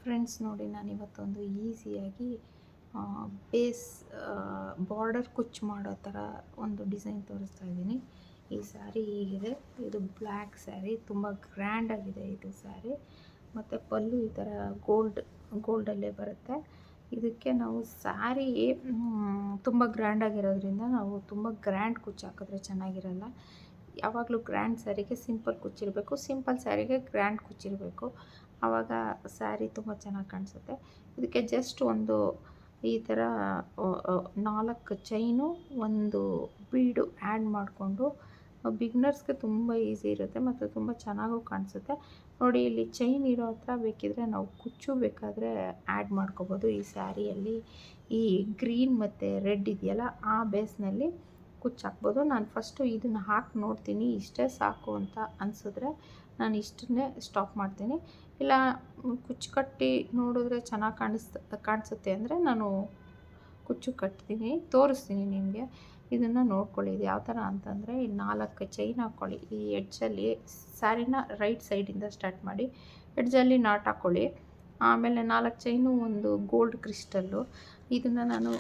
Friends ನೋಡಿ, ನಾನಿವತ್ತೊಂದು ಈಸಿಯಾಗಿ base border ಕುಚ್ಚು ಮಾಡೋ ಥರ ಒಂದು ಡಿಸೈನ್ ತೋರಿಸ್ತಾ ಇದ್ದೀನಿ. ಈ ಸ್ಯಾರಿ ಹೀಗಿದೆ. ಇದು ಬ್ಲ್ಯಾಕ್ ಸ್ಯಾರಿ, ತುಂಬ ಗ್ರ್ಯಾಂಡಾಗಿದೆ ಇದು ಸ್ಯಾರಿ. ಮತ್ತು ಪಲ್ಲು ಈ ಥರ ಗೋಲ್ಡಲ್ಲೇ ಬರುತ್ತೆ. ಇದಕ್ಕೆ ನಾವು ಸ್ಯಾರಿ ತುಂಬ ಗ್ರ್ಯಾಂಡಾಗಿರೋದ್ರಿಂದ ನಾವು ತುಂಬ ಗ್ರ್ಯಾಂಡ್ ಕುಚ್ಚು ಹಾಕಿದ್ರೆ ಚೆನ್ನಾಗಿರಲ್ಲ. ಯಾವಾಗಲೂ ಗ್ರ್ಯಾಂಡ್ ಸ್ಯಾರಿಗೆ ಸಿಂಪಲ್ ಕುಚ್ಚಿರಬೇಕು, ಸಿಂಪಲ್ ಸ್ಯಾರಿಗೆ ಗ್ರ್ಯಾಂಡ್ ಕುಚ್ಚಿರಬೇಕು. ಆವಾಗ ಸ್ಯಾರಿ ತುಂಬ ಚೆನ್ನಾಗಿ ಕಾಣಿಸುತ್ತೆ. ಇದಕ್ಕೆ ಜಸ್ಟ್ ಒಂದು ಈ ಥರ 4 ಚೈನು, ಒಂದು ಬೀಡು ಆ್ಯಡ್ ಮಾಡಿಕೊಂಡು ಬಿಗ್ನರ್ಸ್ಗೆ ತುಂಬ ಈಸಿ ಇರುತ್ತೆ ಮತ್ತು ತುಂಬ ಚೆನ್ನಾಗೂ ಕಾಣಿಸುತ್ತೆ. ನೋಡಿ, ಇಲ್ಲಿ ಚೈನ್ ಇರೋ ಹತ್ರ ಬೇಕಿದ್ರೆ ನಾವು ಕುಚ್ಚು ಬೇಕಾದರೆ ಆ್ಯಡ್ ಮಾಡ್ಕೋಬೋದು. ಈ ಸ್ಯಾರಿಯಲ್ಲಿ ಈ ಗ್ರೀನ್ ಮತ್ತು ರೆಡ್ ಇದೆಯಲ್ಲ, ಆ ಬೇಸ್ನಲ್ಲಿ ಕುಚ್ಚು ಹಾಕ್ಬೋದು. ನಾನು ಫಸ್ಟು ಇದನ್ನು ಹಾಕಿ ನೋಡ್ತೀನಿ, ಇಷ್ಟೇ ಸಾಕು ಅಂತ ಅನಿಸಿದ್ರೆ ನಾನು ಇಷ್ಟನ್ನೇ ಸ್ಟಾಪ್ ಮಾಡ್ತೀನಿ. ಇಲ್ಲ ಕುಚ್ಚು ಕಟ್ಟಿ ನೋಡಿದ್ರೆ ಚೆನ್ನಾಗಿ ಕಾಣಿಸುತ್ತೆ ಅಂದರೆ ನಾನು ಕುಚ್ಚು ಕಟ್ತೀನಿ, ತೋರಿಸ್ತೀನಿ ನಿಮಗೆ. ಇದನ್ನು ನೋಡ್ಕೊಳ್ಳಿ. ಇದು ಯಾವ ಥರ ಅಂತಂದರೆ, ಈ 4 ಚೈನ್ ಹಾಕ್ಕೊಳ್ಳಿ. ಈ ಎಡ್ಜಲ್ಲಿ ಸ್ಯಾರಿನ ರೈಟ್ ಸೈಡಿಂದ ಸ್ಟಾರ್ಟ್ ಮಾಡಿ ಎಡ್ಜಲ್ಲಿ ನಾಟ್ ಹಾಕ್ಕೊಳ್ಳಿ. ಆಮೇಲೆ 4 ಚೈನು, ಒಂದು ಗೋಲ್ಡ್ ಕ್ರಿಸ್ಟಲ್ಲು. ಇದನ್ನು ನಾನು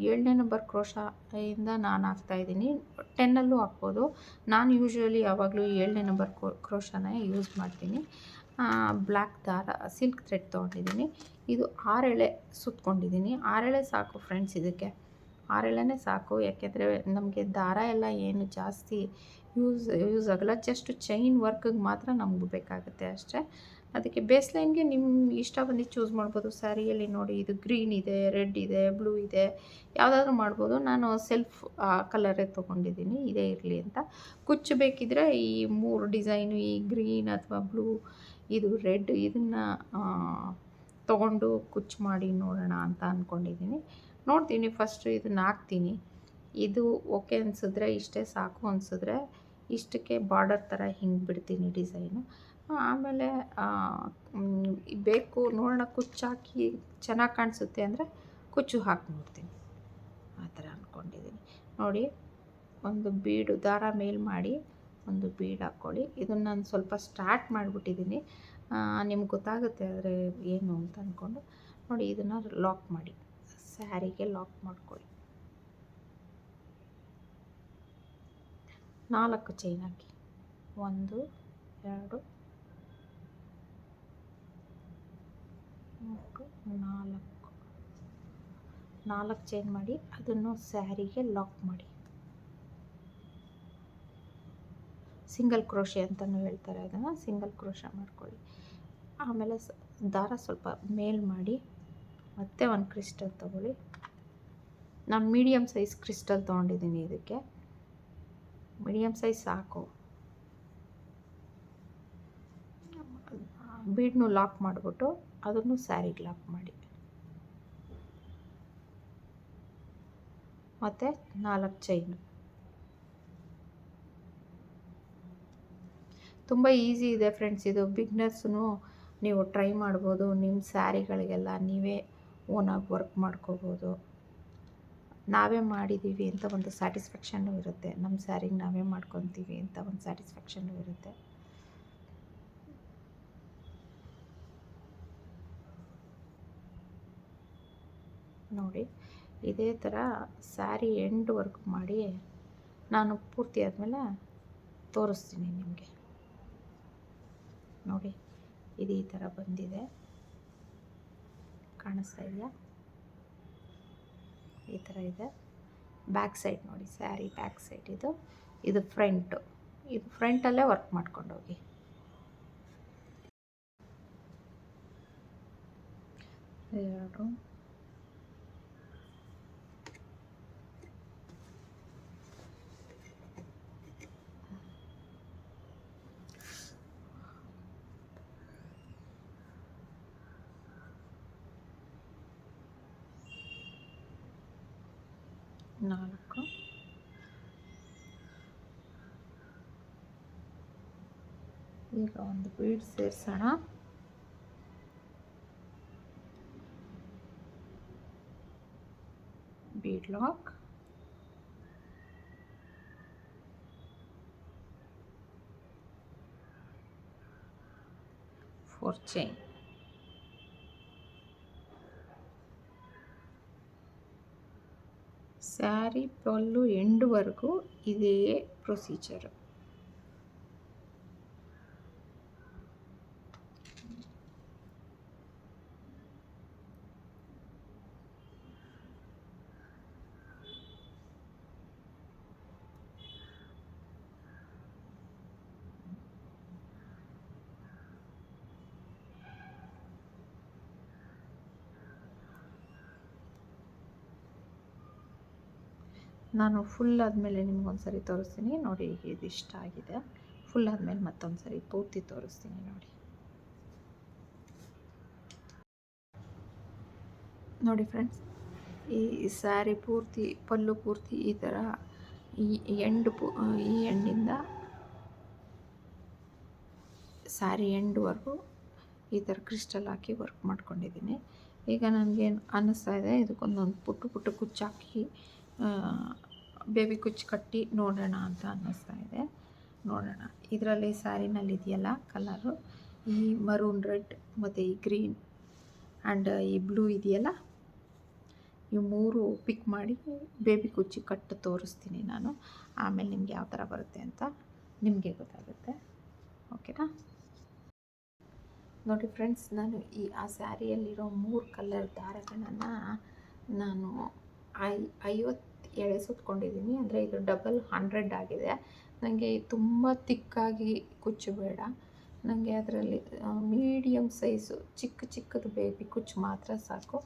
7ನೇ ನಂಬರ್ ಕ್ರೋಶಾಯಿಂದ ನಾನು ಹಾಕ್ತಾಯಿದ್ದೀನಿ. 10ಅಲ್ಲೂ ಹಾಕ್ಬೋದು. ನಾನು ಯೂಶ್ವಲಿ ಯಾವಾಗಲೂ 7ನೇ ನಂಬರ್ ಕ್ರೋಶಾನೇ ಯೂಸ್ ಮಾಡ್ತೀನಿ. ಬ್ಲ್ಯಾಕ್ ದಾರ, ಸಿಲ್ಕ್ ಥ್ರೆಡ್ ತೊಗೊಂಡಿದ್ದೀನಿ. ಇದು 6 ಎಳೆ ಸುತ್ಕೊಂಡಿದ್ದೀನಿ. 6 ಎಳೆ ಸಾಕು ಫ್ರೆಂಡ್ಸ್. ಇದಕ್ಕೆ 6 ಎಳೆನೇ ಸಾಕು. ಯಾಕೆಂದರೆ ನಮಗೆ ದಾರ ಎಲ್ಲ ಏನು ಜಾಸ್ತಿ ಯೂಸ್ ಆಗೋಲ್ಲ. ಜಸ್ಟ್ ಚೈನ್ ವರ್ಕಿಗೆ ಮಾತ್ರ ನಮ್ಗೆ ಬೇಕಾಗುತ್ತೆ ಅಷ್ಟೇ. ಅದಕ್ಕೆ ಬೇಸ್ ಲೈನ್ಗೆ ನಿಮ್ಗೆ ಇಷ್ಟ ಬಂದಿದ್ದು ಚೂಸ್ ಮಾಡ್ಬೋದು. ಸ್ಯಾರಿಯಲ್ಲಿ ನೋಡಿ, ಇದು ಗ್ರೀನ್ ಇದೆ, ರೆಡ್ ಇದೆ, ಬ್ಲೂ ಇದೆ, ಯಾವುದಾದ್ರೂ ಮಾಡ್ಬೋದು. ನಾನು ಸೆಲ್ಫ್ ಕಲರೇ ತೊಗೊಂಡಿದ್ದೀನಿ, ಇದೇ ಇರಲಿ ಅಂತ. ಕುಚ್ಚು ಬೇಕಿದ್ರೆ ಈ 3 ಡಿಸೈನು, ಈ ಗ್ರೀನ್ ಅಥವಾ ಬ್ಲೂ, ಇದು ರೆಡ್, ಇದನ್ನು ತೊಗೊಂಡು ಕುಚ್ಚು ಮಾಡಿ ನೋಡೋಣ ಅಂತ ಅಂದ್ಕೊಂಡಿದ್ದೀನಿ. ನೋಡ್ತೀನಿ, ಫಸ್ಟು ಇದನ್ನು ಹಾಕ್ತೀನಿ. ಇದು ಓಕೆ ಅನಿಸಿದ್ರೆ, ಇಷ್ಟೇ ಸಾಕು ಅನಿಸಿದ್ರೆ ಇಷ್ಟಕ್ಕೆ ಬಾರ್ಡರ್ ಥರ ಹಿಂಗೆ ಬಿಡ್ತೀನಿ ಡಿಸೈನು. ಆಮೇಲೆ ಬೇಕು ನೋಡೋಣ, ಕುಚ್ಚು ಹಾಕಿ ಚೆನ್ನಾಗಿ ಕಾಣಿಸುತ್ತೆ ಅಂದರೆ ಕುಚ್ಚು ಹಾಕಿ ನೋಡ್ತೀನಿ. ಆ ಥರ ಅಂದ್ಕೊಂಡಿದ್ದೀನಿ. ನೋಡಿ, ಒಂದು ಬೀಡು ದಾರ ಮೇಲ್ ಮಾಡಿ ಒಂದು ಬೀಡ್ ಹಾಕ್ಕೊಳ್ಳಿ. ಇದನ್ನು ನಾನು ಸ್ವಲ್ಪ ಸ್ಟಾರ್ಟ್ ಮಾಡಿಬಿಟ್ಟಿದ್ದೀನಿ, ನಿಮ್ಗೆ ಗೊತ್ತಾಗುತ್ತೆ ಆದರೆ ಏನು ಅಂತ ಅಂದ್ಕೊಂಡು. ನೋಡಿ, ಇದನ್ನು ಲಾಕ್ ಮಾಡಿ, ಸ್ಯಾರಿಗೆ ಲಾಕ್ ಮಾಡ್ಕೊಳ್ಳಿ. 4 ಚೈನ್ ಹಾಕಿ, 1 2 3 4 ಚೈನ್ ಮಾಡಿ ಅದನ್ನು ಸ್ಯಾರಿಗೆ ಲಾಕ್ ಮಾಡಿ. ಸಿಂಗಲ್ ಕ್ರೋಶೆ ಅಂತಲೂ ಹೇಳ್ತಾರೆ ಅದನ್ನು. ಸಿಂಗಲ್ ಕ್ರೋಶ ಮಾಡ್ಕೊಳ್ಳಿ. ಆಮೇಲೆ ದಾರ ಸ್ವಲ್ಪ ಮೇಲ್ ಮಾಡಿ ಮತ್ತೆ ಒಂದು ಕ್ರಿಸ್ಟಲ್ ತೊಗೊಳ್ಳಿ. ನಾನು ಮೀಡಿಯಮ್ ಸೈಜ್ ಕ್ರಿಸ್ಟಲ್ ತೊಗೊಂಡಿದ್ದೀನಿ. ಇದಕ್ಕೆ ಮೀಡಿಯಮ್ ಸೈಜ್ ಸಾಕು. ಬೀಡ್ನು ಲಾಕ್ ಮಾಡಿಬಿಟ್ಟು ಅದನ್ನು ಸ್ಯಾರಿಗೆ ಲಾಕ್ ಮಾಡಿ. ಮತ್ತು 4 ಚೈನು. ತುಂಬ ಈಸಿ ಇದೆ ಫ್ರೆಂಡ್ಸ್. ಇದು ಬಿಗ್ನರ್ಸ್ನು ನೀವು ಟ್ರೈ ಮಾಡ್ಬೋದು. ನಿಮ್ಮ ಸ್ಯಾರಿಗಳಿಗೆಲ್ಲ ನೀವೇ ಓನಾಗಿ ವರ್ಕ್ ಮಾಡ್ಕೋಬೋದು. ನಾವೇ ಮಾಡಿದ್ದೀವಿ ಅಂತ ಒಂದು ಸ್ಯಾಟಿಸ್ಫ್ಯಾಕ್ಷನ್ನು ಇರುತ್ತೆ. ನಮ್ಮ ಸ್ಯಾರಿಗೆ ನಾವೇ ಮಾಡ್ಕೊತೀವಿ ಅಂತ ಒಂದು ಸ್ಯಾಟಿಸ್ಫ್ಯಾಕ್ಷನ್ನು ಇರುತ್ತೆ. ನೋಡಿ, ಇದೇ ಥರ ಸ್ಯಾರಿ ಎಂಡ್ವರೆಗೂ ಮಾಡಿ ನಾನು ಪೂರ್ತಿ ಆದಮೇಲೆ ತೋರಿಸ್ತೀನಿ ನಿಮಗೆ. ನೋಡಿ, ಇದು ಈ ಥರ ಬಂದಿದೆ, ಕಾಣಿಸ್ತಾ ಇದೆಯಾ? ಈ ಥರ ಇದೆ. ಬ್ಯಾಕ್ ಸೈಡ್ ನೋಡಿ, ಸ್ಯಾರಿ ಬ್ಯಾಕ್ ಸೈಡ್ ಇದು ಫ್ರಂಟು. ಇದು ಫ್ರಂಟಲ್ಲೇ ವರ್ಕ್ ಮಾಡ್ಕೊಂಡು ಹೋಗಿ. ಎರಡು 4. ಈಗ ಒಂದು ಬೀಡ್ ಸೇರಿಸೋಣ. Bead lock, 4 chain. Sari pallu ಎಂಡ್ವರೆಗೂ ಇದೇ ಪ್ರೊಸೀಜರು. ನಾನು ಫುಲ್ ಆದಮೇಲೆ ನಿಮ್ಗೊಂದು ಸರಿ ತೋರಿಸ್ತೀನಿ ನೋಡಿ. ಇದು ಇಷ್ಟ ಆಗಿದೆ. ಫುಲ್ ಆದಮೇಲೆ ಮತ್ತೊಂದು ಸರಿ ಪೂರ್ತಿ ತೋರಿಸ್ತೀನಿ ನೋಡಿ. ನೋಡಿ ಫ್ರೆಂಡ್ಸ್, ಈ ಸ್ಯಾರಿ ಪೂರ್ತಿ ಪಲ್ಲು ಪೂರ್ತಿ ಈ ಥರ ಈ ಎಂಡಿಂದ ಸ್ಯಾರಿ ಎಂಡ್ವರೆಗೂ ಈ ಥರ ಕ್ರಿಸ್ಟಲ್ ಹಾಕಿ ವರ್ಕ್ ಮಾಡ್ಕೊಂಡಿದ್ದೀನಿ. ಈಗ ನನಗೇನು ಅನ್ನಿಸ್ತಾ ಇದೆ, ಇದಕ್ಕೊಂದೊಂದು ಪುಟ್ಟು ಕುಚ್ಚಾಕಿ ಬೇಬಿ ಕುಚ್ಚು ಕಟ್ಟಿ ನೋಡೋಣ ಅಂತ ಅನ್ನಿಸ್ತಾ ಇದೆ. ನೋಡೋಣ. ಇದರಲ್ಲಿ ಸ್ಯಾರಿನಲ್ಲಿ ಇದೆಯಲ್ಲ ಕಲರು, ಈ ಮರೂನ್ ರೆಡ್ ಮತ್ತು ಈ ಗ್ರೀನ್ ಆ್ಯಂಡ್ ಈ ಬ್ಲೂ ಇದೆಯಲ್ಲ, ಈ ಮೂರು ಪಿಕ್ ಮಾಡಿ ಬೇಬಿ ಕುಚ್ಚಿ ಕಟ್ಟು ತೋರಿಸ್ತೀನಿ ನಾನು. ಆಮೇಲೆ ನಿಮ್ಗೆ ಯಾವ ಥರ ಬರುತ್ತೆ ಅಂತ ನಿಮಗೆ ಗೊತ್ತಾಗುತ್ತೆ. ಓಕೆನಾ? ನೋಡಿ ಫ್ರೆಂಡ್ಸ್, ನಾನು ಆ ಸ್ಯಾರಿಯಲ್ಲಿರೋ 3 ಕಲರ್ ದಾರಗಳನ್ನು ನಾನು 50 ಎಳೆ ಸುತ್ಕೊಂಡಿದ್ದೀನಿ. ಅಂದರೆ ಇದು ಡಬಲ್ 100 ಆಗಿದೆ. ನನಗೆ ತುಂಬ ತಿಕ್ಕಾಗಿ ಕುಚ್ಚು ಬೇಡ. ನನಗೆ ಅದರಲ್ಲಿ ಮೀಡಿಯಮ್ ಸೈಜು ಚಿಕ್ಕದು ಬೇಬಿ ಕುಚ್ಚು ಮಾತ್ರ ಸಾಕು.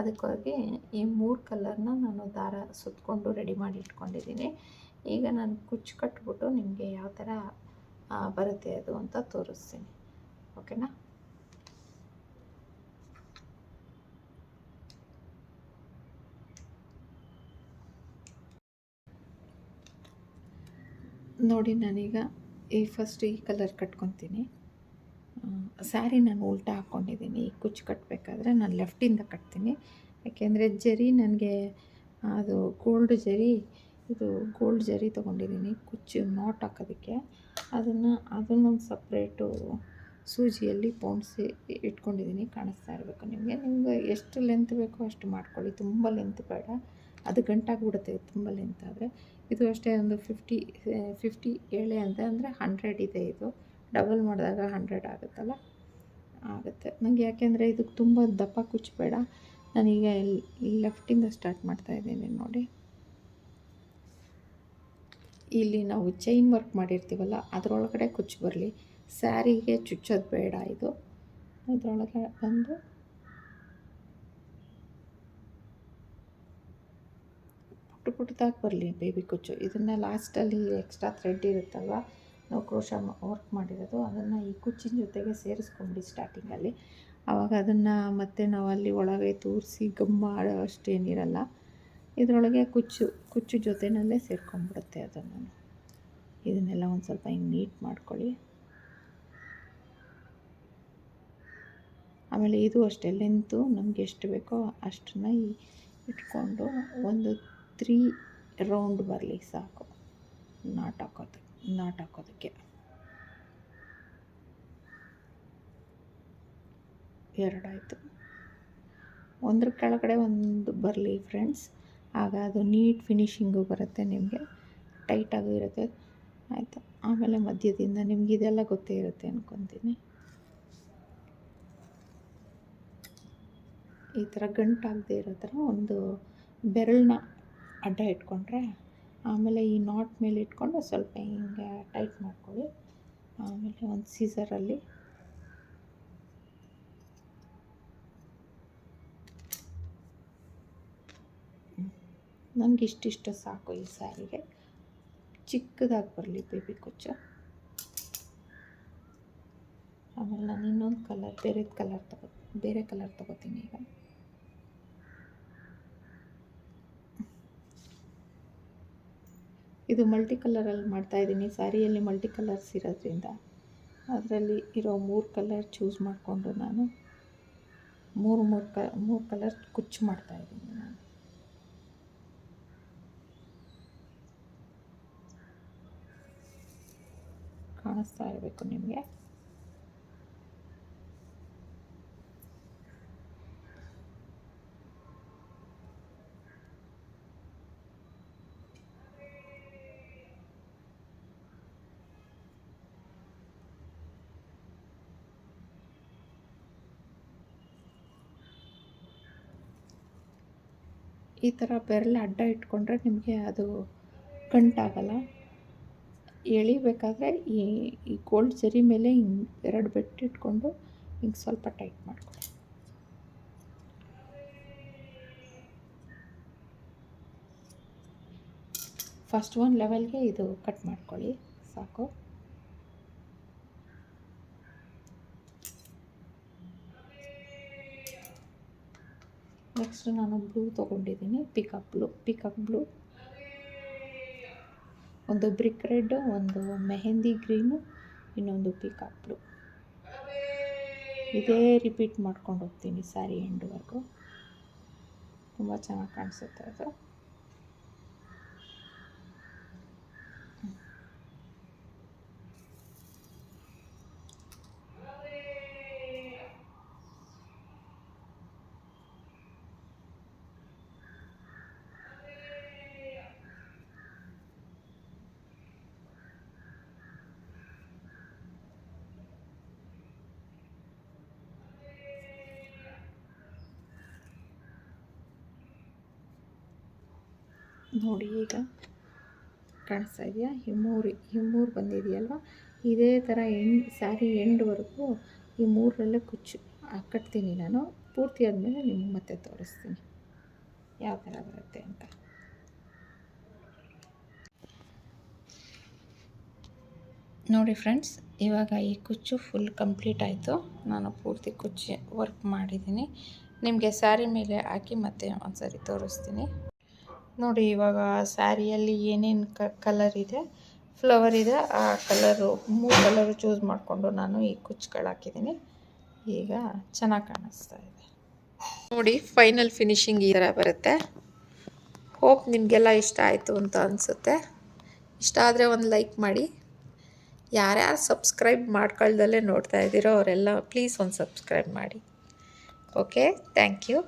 ಅದಕ್ಕಾಗಿ ಈ 3 ಕಲರ್ನ ನಾನು ದಾರ ಸುತ್ತಕೊಂಡು ರೆಡಿ ಮಾಡಿ ಇಟ್ಕೊಂಡಿದ್ದೀನಿ. ಈಗ ನಾನು ಕುಚ್ಚು ಕಟ್ಬಿಟ್ಟು ನಿಮಗೆ ಯಾವ ಥರ ಬರುತ್ತೆ ಅದು ಅಂತ ತೋರಿಸ್ತೀನಿ. ಓಕೆನಾ? ನೋಡಿ, ನಾನೀಗ ಫಸ್ಟ್ ಈ ಕಲರ್ ಕಟ್ಕೊತೀನಿ. ಸ್ಯಾರಿ ನಾನು ಉಲ್ಟಾ ಹಾಕ್ಕೊಂಡಿದ್ದೀನಿ. ಈ ಕುಚ್ಚು ಕಟ್ಟಬೇಕಾದ್ರೆ ನಾನು ಲೆಫ್ಟಿಂದ ಕಟ್ತೀನಿ. ಯಾಕೆಂದರೆ ಜರಿ ನನಗೆ ಅದು ಗೋಲ್ಡ್ ಜರಿ ತೊಗೊಂಡಿದ್ದೀನಿ ಕುಚ್ಚು ನಾಟ್ ಹಾಕೋದಕ್ಕೆ. ಅದನ್ನೊಂದು ಸಪ್ರೇಟು ಸೂಜಿಯಲ್ಲಿ ಪೋಣಿಸಿ ಇಟ್ಕೊಂಡಿದ್ದೀನಿ. ಕಾಣಿಸ್ತಾ ಇರಬೇಕು ನಿಮಗೆ ಎಷ್ಟು ಲೆಂತ್ ಬೇಕೋ ಅಷ್ಟು ಮಾಡ್ಕೊಳ್ಳಿ. ತುಂಬ ಲೆಂತ್ ಬೇಡ, ಅದು ಗಂಟಾಗಿಬಿಡುತ್ತೆ ತುಂಬ ಲೆಂತ್ ಆದರೆ. ಇದು ಅಷ್ಟೇ, ಒಂದು 50 ಎಳೆ ಅಂತ ಅಂದರೆ 100 ಇದೆ. ಇದು ಡಬಲ್ ಮಾಡಿದಾಗ 100 ಆಗುತ್ತಲ್ಲ, ಆಗುತ್ತೆ ನನಗೆ. ಯಾಕೆಂದರೆ ಇದಕ್ಕೆ ತುಂಬ ದಪ್ಪ ಕುಚ್ಚು ಬೇಡ. ನಾನೀಗ ಲೆಫ್ಟಿಂದ ಸ್ಟಾರ್ಟ್ ಮಾಡ್ತಾಯಿದ್ದೀನಿ. ನೋಡಿ, ಇಲ್ಲಿ ನಾವು ಚೈನ್ ವರ್ಕ್ ಮಾಡಿರ್ತೀವಲ್ಲ ಅದರೊಳಗಡೆ ಕುಚ್ಚು ಬರಲಿ, ಸ್ಯಾರಿಗೆ ಚುಚ್ಚೋದು ಬೇಡ. ಇದು ಇದರೊಳಗೆ ಬಂದು ಪುಟ್ಟದಾಗಿ ಬರಲಿ ಬೇಬಿ ಕುಚ್ಚು. ಇದನ್ನು ಲಾಸ್ಟಲ್ಲಿ ಎಕ್ಸ್ಟ್ರಾ ಥ್ರೆಡ್ ಇರುತ್ತಲ್ವ, ನಾವು ಕ್ರೋಶ ವರ್ಕ್ ಮಾಡಿರೋದು, ಅದನ್ನು ಈ ಕುಚ್ಚಿನ ಜೊತೆಗೆ ಸೇರಿಸ್ಕೊಂಬಿಡಿ ಸ್ಟಾರ್ಟಿಂಗಲ್ಲಿ. ಆವಾಗ ಅದನ್ನು ಮತ್ತೆ ನಾವು ಅಲ್ಲಿ ಒಳಗೆ ತೂರಿಸಿ ಗಮ್ ಮಾಡೋ ಅಷ್ಟೇನಿರಲ್ಲ. ಇದರೊಳಗೆ ಕುಚ್ಚು ಜೊತೆಯಲ್ಲೇ ಸೇರ್ಕೊಂಡ್ಬಿಡುತ್ತೆ ಅದನ್ನು. ಇದನ್ನೆಲ್ಲ ಒಂದು ಸ್ವಲ್ಪ ಹಿಂಗೆ ನೀಟ್ ಮಾಡ್ಕೊಳ್ಳಿ. ಆಮೇಲೆ ಇದು ಅಷ್ಟೇ, ಲೆಂತು ನಮಗೆ ಎಷ್ಟು ಬೇಕೋ ಅಷ್ಟನ್ನು ಇಟ್ಕೊಂಡು ಒಂದು 3 ರೌಂಡ್ ಬರಲಿ ಸಾಕು ನಾಟ್ ಹಾಕೋದಕ್ಕೆ. 2 ಆಯಿತು. ಒಂದ್ರ ಕೆಳಗಡೆ ಒಂದು ಬರಲಿ ಫ್ರೆಂಡ್ಸ್, ಆಗ ಅದು ನೀಟ್ ಫಿನಿಶಿಂಗು ಬರುತ್ತೆ, ನಿಮಗೆ ಟೈಟಾಗೂ ಇರುತ್ತೆ. ಆಯಿತು. ಆಮೇಲೆ ಮಧ್ಯದಿಂದ ನಿಮ್ಗೆ ಇದೆಲ್ಲ ಗೊತ್ತೇ ಇರುತ್ತೆ ಅಂದ್ಕೊತೀನಿ. ಈ ಥರ ಗಂಟಾಗದೆ ಇರೋ ಥರ ಒಂದು ಬೆರಳನ್ನ ಅಡ್ಡ ಇಟ್ಕೊಂಡ್ರೆ, ಆಮೇಲೆ ಈ ನಾಟ್ ಮೇಲೆ ಇಟ್ಕೊಂಡು ಸ್ವಲ್ಪ ಹಿಂಗೆ ಟೈಟ್ ಮಾಡ್ಕೊಳ್ಳಿ. ಆಮೇಲೆ ಒಂದು ಸೀಸರಲ್ಲಿ ನನಗೆ ಇಷ್ಟಿಷ್ಟು ಸಾಕು ಈ ಸ್ಯಾರಿಗೆ. ಚಿಕ್ಕದಾಗಿ ಬರಲಿ ಬೇಬಿ ಕುಚ್ಚು. ಆಮೇಲೆ ನಾನು ಇನ್ನೊಂದು ಕಲರ್ ಬೇರೆ ಕಲರ್ ತೊಗೋತೀನಿ. ಈಗ ಇದು ಮಲ್ಟಿ ಕಲರಲ್ಲಿ ಮಾಡ್ತಾಯಿದ್ದೀನಿ. ಸ್ಯಾರಿಯಲ್ಲಿ ಮಲ್ಟಿ ಕಲರ್ಸ್ ಇರೋದ್ರಿಂದ ಅದರಲ್ಲಿ ಇರೋ 3 ಕಲರ್ ಚೂಸ್ ಮಾಡಿಕೊಂಡು ನಾನು ಮೂರು ಕಲರ್ ಕುಚ್ಚು ಮಾಡ್ತಾಯಿದ್ದೀನಿ ನಾನು. ಕಾಣಿಸ್ತಾ ಇರಬೇಕು ನಿಮಗೆ. ಈ ಥರ ಬೆರಳು ಅಡ್ಡ ಇಟ್ಕೊಂಡ್ರೆ ನಿಮಗೆ ಅದು ಗಂಟಾಗಲ್ಲ. ಎಳಿಬೇಕಾದ್ರೆ ಈ ಗೋಲ್ಡ್ ಜರಿ ಮೇಲೆ ಹಿಂಗೆ 2 ಬೆಟ್ಟಿಟ್ಕೊಂಡು ಹಿಂಗೆ ಸ್ವಲ್ಪ ಟೈಟ್ ಮಾಡ್ಕೊಳ್ಳಿ. ಫಸ್ಟ್ ಒಂದು ಲೆವೆಲ್ಗೆ ಇದು ಕಟ್ ಮಾಡ್ಕೊಳ್ಳಿ ಸಾಕು. ನೆಕ್ಸ್ಟ್ ನಾನು ಬ್ಲೂ ತೊಗೊಂಡಿದ್ದೀನಿ, ಪಿಕಪ್ ಬ್ಲೂ, ಒಂದು ಬ್ರಿಕ್ ರೆಡ್, ಒಂದು ಮೆಹಂದಿ ಗ್ರೀನು, ಇನ್ನೊಂದು ಪಿಕಾಕ್ ಬ್ಲೂ. ಇದೇ ರಿಪೀಟ್ ಮಾಡ್ಕೊಂಡು ಹೋಗ್ತೀನಿ ಸ್ಯಾರಿ ಎಂಡ್ವರೆಗೂ. ತುಂಬ ಚೆನ್ನಾಗಿ ಕಾಣಿಸುತ್ತೆ ಅದು. ನೋಡಿ ಈಗ ಕಾಣಿಸ್ತಾ ಇದೆಯಾ? ಈ ಮೂರು ಬಂದಿದೆಯಲ್ವ, ಇದೇ ಥರ ಸ್ಯಾರಿ ಎಂಡ್ವರೆಗೂ ಈ 3ರಲ್ಲೇ ಕುಚ್ಚು ಕಟ್ತೀನಿ ನಾನು. ಪೂರ್ತಿ ಆದಮೇಲೆ ನಿಮಗೆ ಮತ್ತೆ ತೋರಿಸ್ತೀನಿ ಯಾವ ಥರ ಬರುತ್ತೆ ಅಂತ. ನೋಡಿ ಫ್ರೆಂಡ್ಸ್, ಇವಾಗ ಈ ಕುಚ್ಚು ಫುಲ್ ಕಂಪ್ಲೀಟ್ ಆಯಿತು. ನಾನು ಪೂರ್ತಿ ಕುಚ್ಚು ವರ್ಕ್ ಮಾಡಿದ್ದೀನಿ. ನಿಮಗೆ ಸ್ಯಾರಿ ಮೇಲೆ ಹಾಕಿ ಮತ್ತೆ ಒಂದು ಸಾರಿ ತೋರಿಸ್ತೀನಿ. ನೋಡಿ ಇವಾಗ ಸ್ಯಾರಿಯಲ್ಲಿ ಏನೇನು ಕಲರ್ ಇದೆ, ಫ್ಲವರ್ ಇದೆ, ಆ ಕಲರು 3 ಕಲರು ಚೂಸ್ ಮಾಡಿಕೊಂಡು ನಾನು ಈ ಕುಚ್ಚುಗಳು ಹಾಕಿದ್ದೀನಿ. ಈಗ ಚೆನ್ನಾಗಿ ಕಾಣಿಸ್ತಾ ಇದೆ. ನೋಡಿ ಫೈನಲ್ ಫಿನಿಶಿಂಗ್ ಈ ಥರ ಬರುತ್ತೆ. ಹೋಪ್ ನಿಮಗೆಲ್ಲ ಇಷ್ಟ ಆಯಿತು ಅಂತ ಅನಿಸುತ್ತೆ. ಇಷ್ಟ ಆದರೆ ಒಂದು ಲೈಕ್ ಮಾಡಿ. ಯಾರ್ಯಾರು ಸಬ್ಸ್ಕ್ರೈಬ್ ಮಾಡ್ಕೊಳ್ದಲ್ಲೇ ನೋಡ್ತಾ ಇದ್ದೀರೋ ಅವರೆಲ್ಲ ಪ್ಲೀಸ್ ಒಂದು ಸಬ್ಸ್ಕ್ರೈಬ್ ಮಾಡಿ. Okay, thank you.